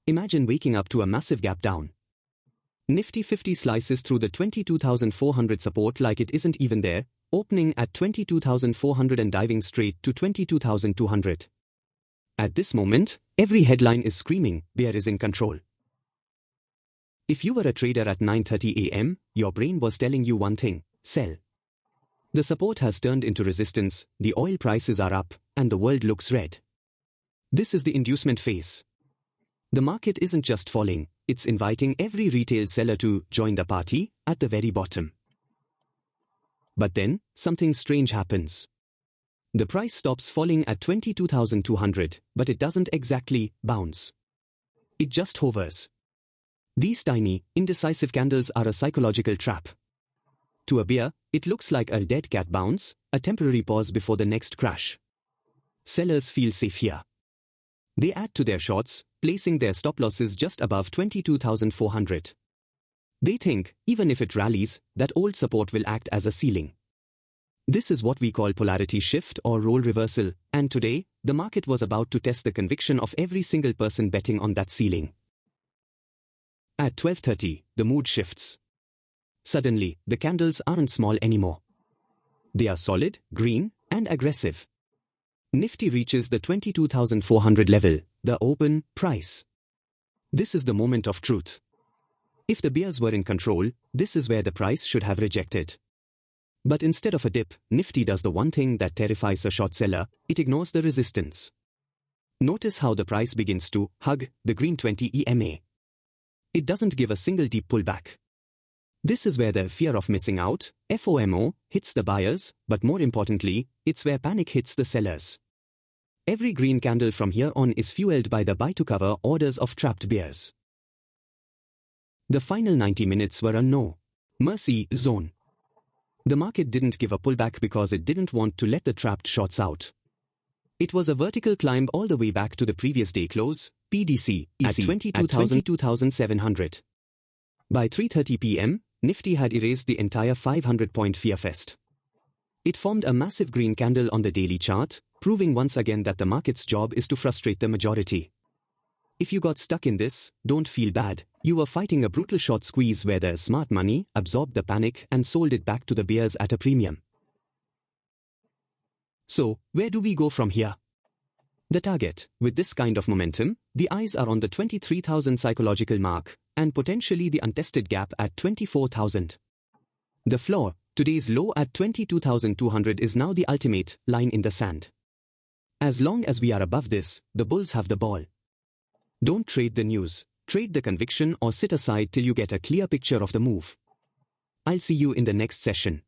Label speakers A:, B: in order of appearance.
A: Imagine waking up to a massive gap down. Nifty 50 slices through the 22,400 support like it isn't even there, opening at 22,400 and diving straight to 22,200. At this moment, every headline is screaming, bear is in control. If you were a trader at 9:30 a.m., your brain was telling you one thing: sell. The support has turned into resistance, the oil prices are up, and the world looks red. This is the inducement phase. The market isn't just falling, it's inviting every retail seller to join the party at the very bottom. But then, something strange happens. The price stops falling at 22,200, but it doesn't exactly bounce. It just hovers. These tiny, indecisive candles are a psychological trap. To a bear, it looks like a dead cat bounce, a temporary pause before the next crash. Sellers feel safe here. They add to their shorts, placing their stop losses just above 22,400. They think, even if it rallies, that old support will act as a ceiling. This is what we call polarity shift or role reversal, and today, the market was about to test the conviction of every single person betting on that ceiling. At 12:30, the mood shifts. Suddenly, the candles aren't small anymore. They are solid, green, and aggressive. Nifty reaches the 22,400 level, the open price. This is the moment of truth. If the bears were in control, this is where the price should have rejected. But instead of a dip, Nifty does the one thing that terrifies a short seller: it ignores the resistance. Notice how the price begins to hug the green 20 EMA. It doesn't give a single deep pullback. This is where the fear of missing out, FOMO, hits the buyers, but more importantly, it's where panic hits the sellers. Every green candle from here on is fueled by the buy-to-cover orders of trapped bears. The final 90 minutes were a no mercy zone. The market didn't give a pullback because it didn't want to let the trapped shorts out. It was a vertical climb all the way back to the previous day close, PDC, at 22,700. By 3:30 p.m., Nifty had erased the entire 500-point fear fest. It formed a massive green candle on the daily chart, proving once again that the market's job is to frustrate the majority. If you got stuck in this, don't feel bad. You were fighting a brutal short squeeze where the smart money absorbed the panic and sold it back to the bears at a premium. So, where do we go from here? The target, with this kind of momentum, the eyes are on the 23,000 psychological mark, and potentially the untested gap at 24,000. The floor, today's low at 22,200, is now the ultimate line in the sand. As long as we are above this, the bulls have the ball. Don't trade the news, trade the conviction, or sit aside till you get a clear picture of the move. I'll see you in the next session.